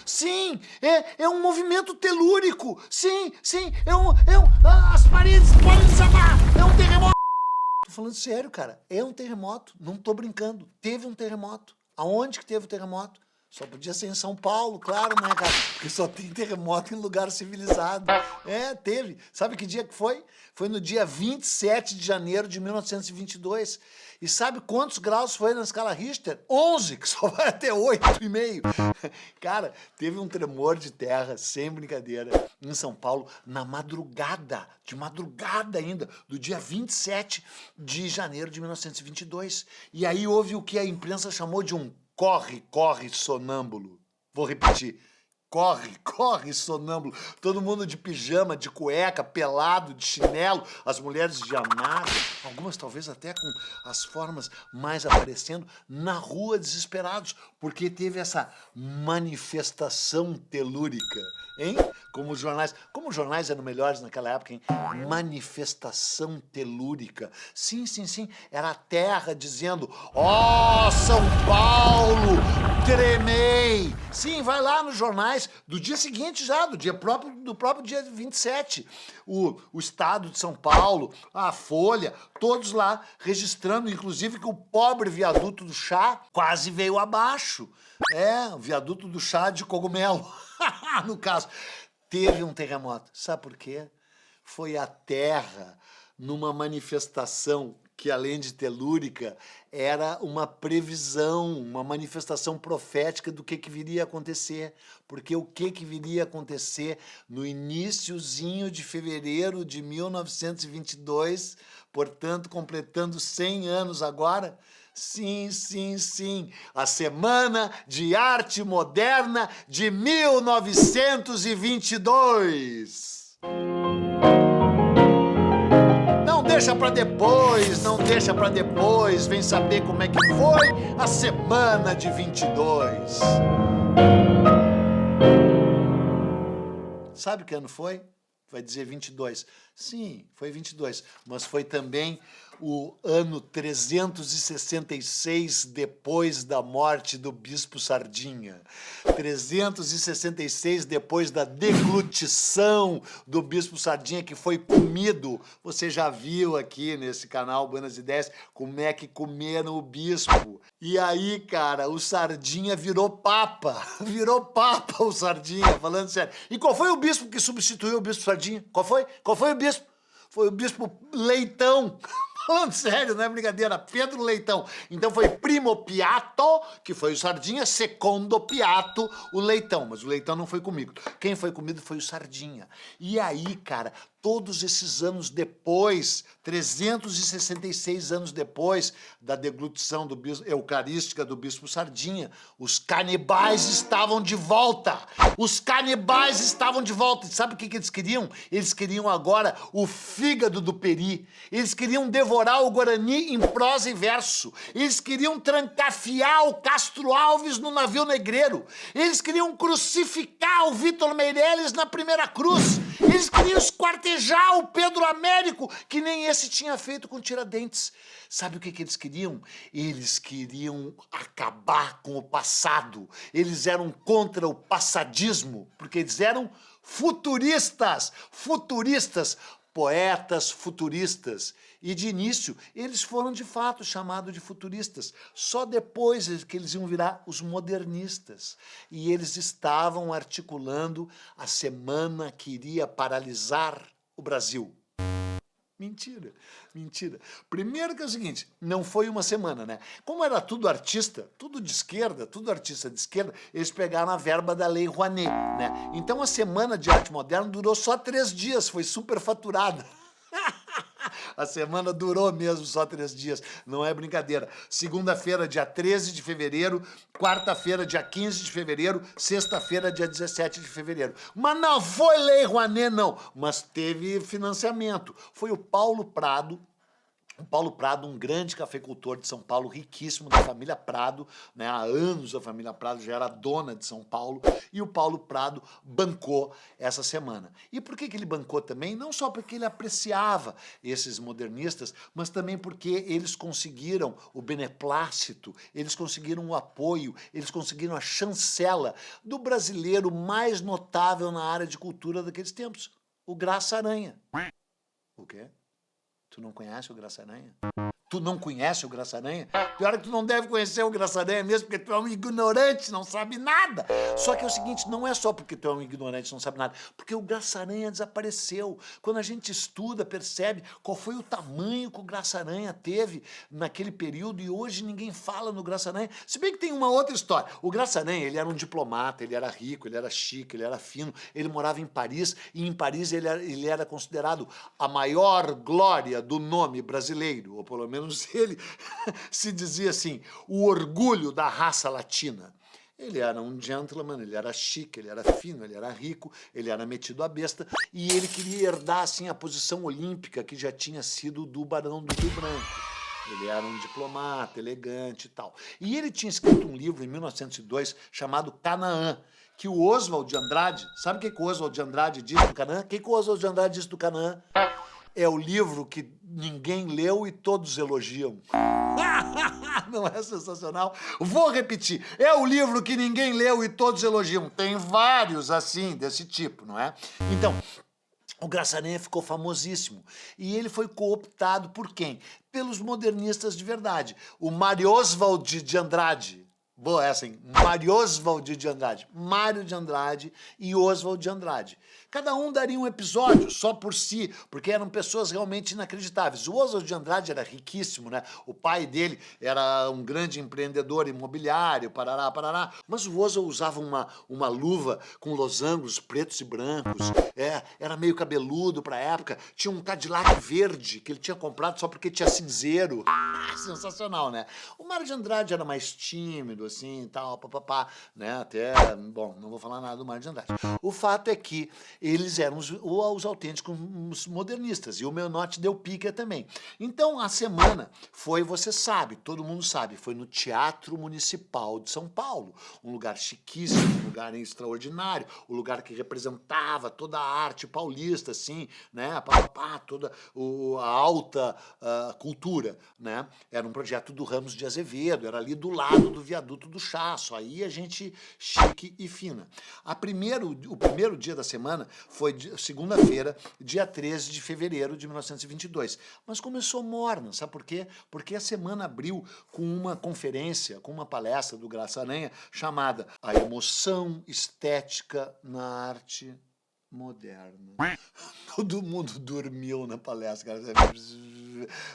sim, é um movimento telúrico, sim, as paredes podem desabar, é um terremoto. Tô falando sério, cara, é um terremoto, não tô brincando, teve um terremoto. Aonde que teve o terremoto? Só podia ser em São Paulo, claro, né, cara? Porque só tem terremoto em lugar civilizado. Teve. Sabe que dia que foi? Foi no dia 27 de janeiro de 1922. E sabe quantos graus foi na escala Richter? 11, que só vai até 8,5. Cara, teve um tremor de terra, sem brincadeira, em São Paulo, na madrugada, de madrugada ainda, do dia 27 de janeiro de 1922. E aí houve o que a imprensa chamou de um corre, corre, sonâmbulo. Vou repetir. Corre, corre, sonâmbulo. Todo mundo de pijama, de cueca, pelado, de chinelo. As mulheres de amarga, algumas talvez até com as formas mais aparecendo, na rua desesperados, porque teve essa manifestação telúrica, hein? Como os jornais eram melhores naquela época, hein? Manifestação telúrica. Sim, era a terra dizendo: ó, São Paulo, tremei. Sim, vai lá nos jornais do dia seguinte já, do próprio dia 27. O Estado de São Paulo, a Folha, todos lá registrando, inclusive que o pobre viaduto do chá quase veio abaixo. O viaduto do chá de cogumelo, no caso. Teve um terremoto. Sabe por quê? Foi a Terra, numa manifestação que, além de telúrica, era uma previsão, uma manifestação profética do que viria a acontecer. Porque o que viria a acontecer no iniciozinho de fevereiro de 1922, portanto, completando 100 anos agora. Sim, a Semana de Arte Moderna de 1922. Não deixa pra depois, vem saber como é que foi a Semana de 22. Sabe que ano foi? Vai dizer 22. Sim, foi 22, mas foi também o ano 366 depois da morte do Bispo Sardinha. 366 depois da deglutição do Bispo Sardinha, que foi comido. Você já viu aqui nesse canal Buenas Ideias como é que comeram o bispo. E aí, cara, o Sardinha virou papa o Sardinha, falando sério. E qual foi o bispo que substituiu o Bispo Sardinha? Qual foi o bispo? Foi o Bispo Leitão. Falando sério, não é brincadeira, Pedro Leitão. Então foi Primo Piatto, que foi o Sardinha, Secondo Piatto, o Leitão. Mas o Leitão não foi comigo. Quem foi comigo foi o Sardinha. E aí, cara, todos esses anos depois, 366 anos depois da deglutição eucarística do Bispo Sardinha, os canibais estavam de volta. E sabe o que eles queriam? Eles queriam agora o fígado do Peri. Eles queriam devorar o Guarani em prosa e verso. Eles queriam trancafiar o Castro Alves no navio negreiro. Eles queriam crucificar o Vitor Meirelles na primeira cruz. Eles queriam esquartejar o Pedro Américo, que nem esse tinha feito com Tiradentes. Sabe o que eles queriam? Eles queriam acabar com o passado. Eles eram contra o passadismo, porque eles eram futuristas, poetas futuristas. E de início, eles foram de fato chamados de futuristas. Só depois que eles iam virar os modernistas. E eles estavam articulando a semana que iria paralisar o Brasil. Mentira. Primeiro que é o seguinte, não foi uma semana, né? Como era tudo artista, tudo de esquerda, tudo artista de esquerda, eles pegaram a verba da Lei Rouanet, né? Então a Semana de Arte Moderna durou só 3 dias, foi superfaturada. A semana durou mesmo só 3 dias, não é brincadeira. Segunda-feira, dia 13 de fevereiro, quarta-feira, dia 15 de fevereiro, sexta-feira, dia 17 de fevereiro. Mas não foi Lei Rouanet, não, mas teve financiamento. Foi o Paulo Prado, O Paulo Prado, um grande cafeicultor de São Paulo, riquíssimo, da família Prado, né? Há anos a família Prado já era dona de São Paulo, e o Paulo Prado bancou essa semana. E por que ele bancou também? Não só porque ele apreciava esses modernistas, mas também porque eles conseguiram o beneplácito, eles conseguiram o apoio, eles conseguiram a chancela do brasileiro mais notável na área de cultura daqueles tempos, o Graça Aranha. O quê? Tu não conhece o Graça Aranha? Tu não conhece o Graça Aranha? Pior é que tu não deve conhecer o Graça Aranha mesmo, porque tu é um ignorante, não sabe nada. Só que é o seguinte, não é só porque tu é um ignorante, não sabe nada, porque o Graça Aranha desapareceu. Quando a gente estuda, percebe qual foi o tamanho que o Graça Aranha teve naquele período, e hoje ninguém fala no Graça Aranha. Se bem que tem uma outra história. O Graça Aranha, ele era um diplomata, ele era rico, ele era chique, ele era fino, ele morava em Paris, e em Paris ele era considerado a maior glória do nome brasileiro, ou pelo menos ele se dizia assim, o orgulho da raça latina. Ele era um gentleman, ele era chique, ele era fino, ele era rico, ele era metido à besta, e ele queria herdar assim a posição olímpica que já tinha sido do Barão do Rio Branco. Ele era um diplomata, elegante e tal. E ele tinha escrito um livro em 1902 chamado Canaã, que o Oswald de Andrade, sabe o que o Oswald de Andrade diz do Canaã? O que o Oswald de Andrade diz do Canaã? É o livro que ninguém leu e todos elogiam. Não é sensacional? Vou repetir. É o livro que ninguém leu e todos elogiam. Tem vários assim, desse tipo, não é? Então, o Graça Aranha ficou famosíssimo. E ele foi cooptado por quem? Pelos modernistas de verdade. O Mário Oswald de Andrade. Boa essa, hein? Mário Oswald de Andrade. Mário de Andrade e Oswald de Andrade. Cada um daria um episódio só por si, porque eram pessoas realmente inacreditáveis. O Oswald de Andrade era riquíssimo, né? O pai dele era um grande empreendedor imobiliário, parará, parará. Mas o Oswald usava uma luva com losangos pretos e brancos, era meio cabeludo pra época, tinha um Cadillac verde que ele tinha comprado só porque tinha cinzeiro. Sensacional, né? O Mário de Andrade era mais tímido, assim, tal, papapá, né? Até, bom, não vou falar nada do Mário de Andrade. O fato é que eles eram os autênticos modernistas, e o Menotti Del Pica também. Então, a semana foi, você sabe, todo mundo sabe, foi no Teatro Municipal de São Paulo, um lugar chiquíssimo, um lugar extraordinário, um lugar que representava toda a arte paulista, assim, né? Papapá, toda a alta cultura, né? Era um projeto do Ramos de Azevedo, era ali do lado do viaduto do Chasso, aí a gente chique e fina. O primeiro dia da semana foi segunda-feira, dia 13 de fevereiro de 1922. Mas começou morna, sabe por quê? Porque a semana abriu com uma conferência, com uma palestra do Graça Aranha, chamada A Emoção Estética na Arte Moderna. Todo mundo dormiu na palestra, cara.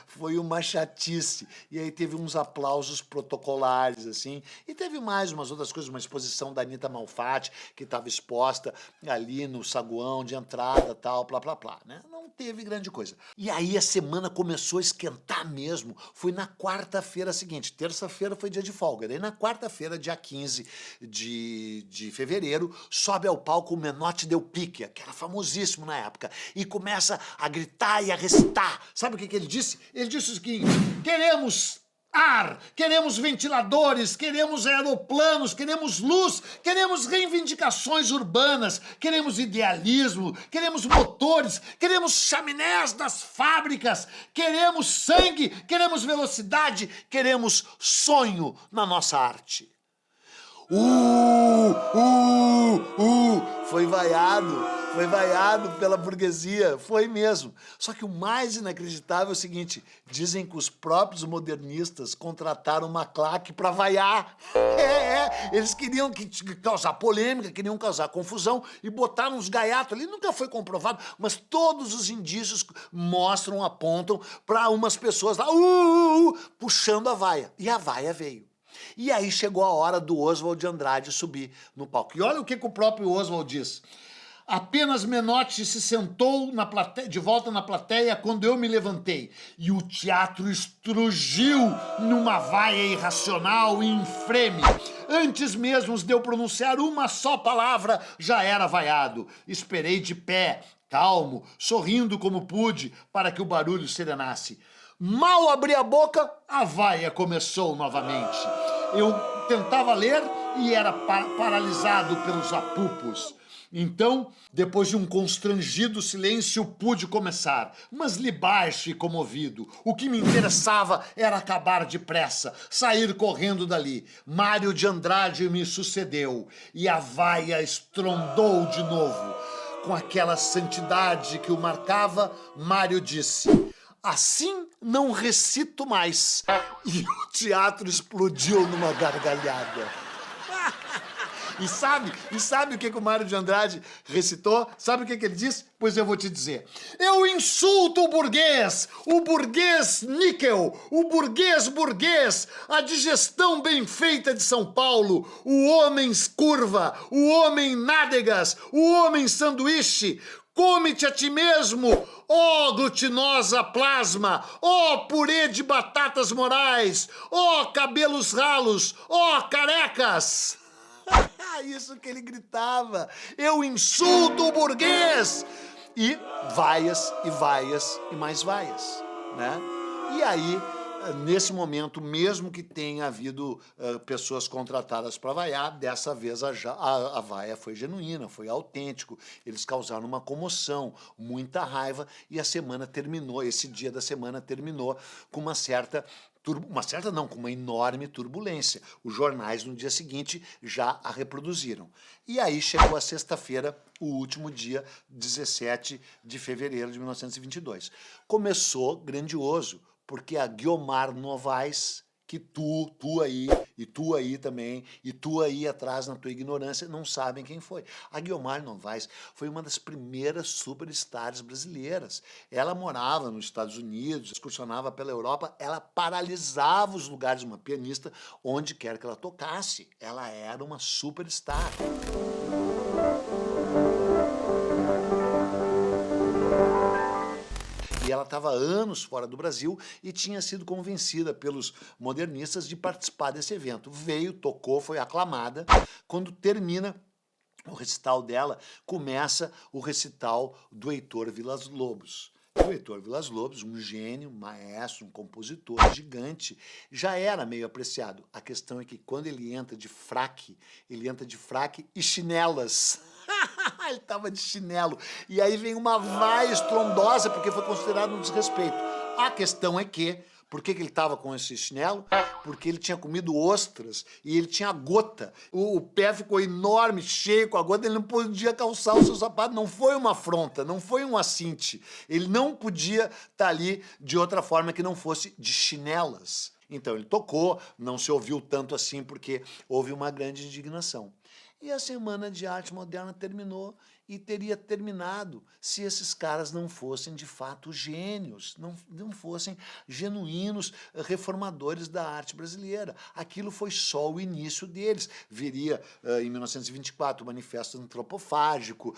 Foi uma chatice. E aí teve uns aplausos protocolares, assim. E teve mais umas outras coisas, uma exposição da Anitta Malfatti, que estava exposta ali no saguão de entrada, tal, plá, plá, plá, né? Não teve grande coisa. E aí a semana começou a esquentar mesmo. Foi na quarta-feira seguinte. Terça-feira foi dia de folga. Daí na quarta-feira, dia 15 de fevereiro, sobe ao palco o Menotti Del Pica, que era famosíssimo na época, e começa a gritar e a recitar. Sabe o que ele disse? Ele disse o seguinte: queremos ar, queremos ventiladores, queremos aeroplanos, queremos luz, queremos reivindicações urbanas, queremos idealismo, queremos motores, queremos chaminés das fábricas, queremos sangue, queremos velocidade, queremos sonho na nossa arte. Foi vaiado pela burguesia, foi mesmo. Só que o mais inacreditável é o seguinte: dizem que os próprios modernistas contrataram uma claque para vaiar. Eles queriam causar polêmica, queriam causar confusão e botaram uns gaiatos ali. Nunca foi comprovado, mas todos os indícios mostram, apontam para umas pessoas lá, puxando a vaia. E a vaia veio. E aí chegou a hora do Oswald de Andrade subir no palco. E olha o que o próprio Oswald diz. Apenas Menotti se sentou de volta na plateia quando eu me levantei. E o teatro estrugiu numa vaia irracional e infreme. Antes mesmo de eu pronunciar uma só palavra, já era vaiado. Esperei de pé, calmo, sorrindo como pude, para que o barulho serenasse. Mal abri a boca, a vaia começou novamente. Eu tentava ler e era paralisado pelos apupos. Então, depois de um constrangido silêncio, pude começar, mas li baixo e comovido. O que me interessava era acabar depressa, sair correndo dali. Mário de Andrade me sucedeu e a vaia estrondou de novo. Com aquela santidade que o marcava, Mário disse: assim não recito mais. E o teatro explodiu numa gargalhada. E sabe o que o Mário de Andrade recitou? Sabe o que ele disse? Pois eu vou te dizer. Eu insulto o burguês níquel, o burguês, a digestão bem feita de São Paulo, o homem curva, o homem nádegas, o homem sanduíche. Come-te a ti mesmo, ó glutinosa plasma, ó purê de batatas morais, ó cabelos ralos, ó carecas. Isso que ele gritava. Eu insulto o burguês! E vaias, e vaias, e mais vaias, né? E aí, nesse momento, mesmo que tenha havido pessoas contratadas para vaiar, dessa vez a vaia foi genuína, foi autêntico. Eles causaram uma comoção, muita raiva, e a semana terminou, esse dia da semana terminou com uma com uma enorme turbulência. Os jornais no dia seguinte já a reproduziram. E aí chegou a sexta-feira, o último dia, 17 de fevereiro de 1922. Começou grandioso, porque a Guiomar Novaes, que tu aí também, e tu aí atrás na tua ignorância, não sabem quem foi. A Guiomar Novaes foi uma das primeiras superstars brasileiras. Ela morava nos Estados Unidos, excursionava pela Europa, ela paralisava os lugares, uma pianista, onde quer que ela tocasse. Ela era uma superstar. E ela estava anos fora do Brasil e tinha sido convencida pelos modernistas de participar desse evento. Veio, tocou, foi aclamada. Quando termina o recital dela, começa o recital do Heitor Villa-Lobos. O Heitor Villa-Lobos, um gênio, um maestro, um compositor gigante, já era meio apreciado. A questão é que quando ele entra de fraque e chinelas. Ele estava de chinelo. E aí vem uma vaia estrondosa, porque foi considerado um desrespeito. A questão é que, por que ele estava com esse chinelo? Porque ele tinha comido ostras e ele tinha gota. O pé ficou enorme, cheio com a gota, ele não podia calçar o seu sapato. Não foi uma afronta, não foi um assinte. Ele não podia estar ali de outra forma que não fosse de chinelas. Então ele tocou, não se ouviu tanto assim porque houve uma grande indignação. E a Semana de Arte Moderna terminou e teria terminado se esses caras não fossem de fato gênios, não fossem genuínos reformadores da arte brasileira. Aquilo foi só o início deles. Viria em 1924 o Manifesto Antropofágico,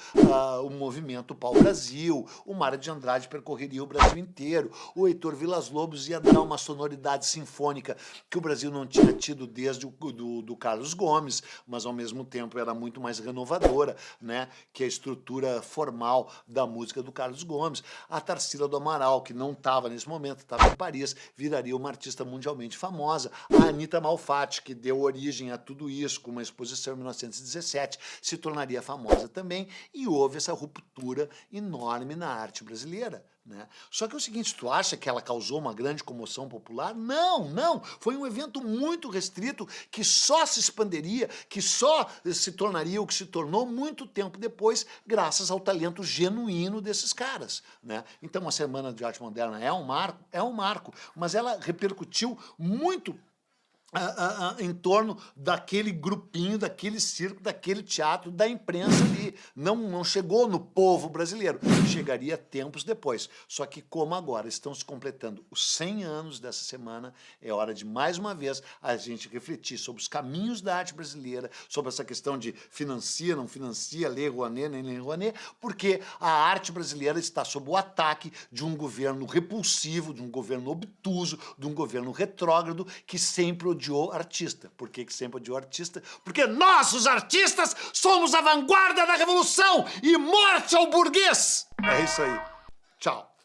o movimento Pau-Brasil, o Mário de Andrade percorreria o Brasil inteiro, o Heitor Villa-Lobos ia dar uma sonoridade sinfônica que o Brasil não tinha tido desde do Carlos Gomes, mas ao mesmo tempo era muito mais renovadora, né, que a estrutura formal da música do Carlos Gomes. A Tarsila do Amaral, que não estava nesse momento, estava em Paris, viraria uma artista mundialmente famosa. A Anita Malfatti, que deu origem a tudo isso, com uma exposição em 1917, se tornaria famosa também, e houve essa ruptura enorme na arte brasileira. Né? Só que é o seguinte, tu acha que ela causou uma grande comoção popular? Não, foi um evento muito restrito que só se expandiria, que só se tornaria o que se tornou muito tempo depois, graças ao talento genuíno desses caras. Né? Então a Semana de Arte Moderna é um marco, mas ela repercutiu muito em torno daquele grupinho, daquele circo, daquele teatro, da imprensa ali. Não chegou no povo brasileiro, chegaria tempos depois. Só que como agora estão se completando os 100 anos dessa semana, é hora de mais uma vez a gente refletir sobre os caminhos da arte brasileira, sobre essa questão de financia, não financia, Lei Rouanet, nem Lei Rouanet, porque a arte brasileira está sob o ataque de um governo repulsivo, de um governo obtuso, de um governo retrógrado que sempre odiou artista. Por que sempre odiou artista? Porque nós, os artistas, somos a vanguarda da revolução e morte ao burguês! É isso aí. Tchau.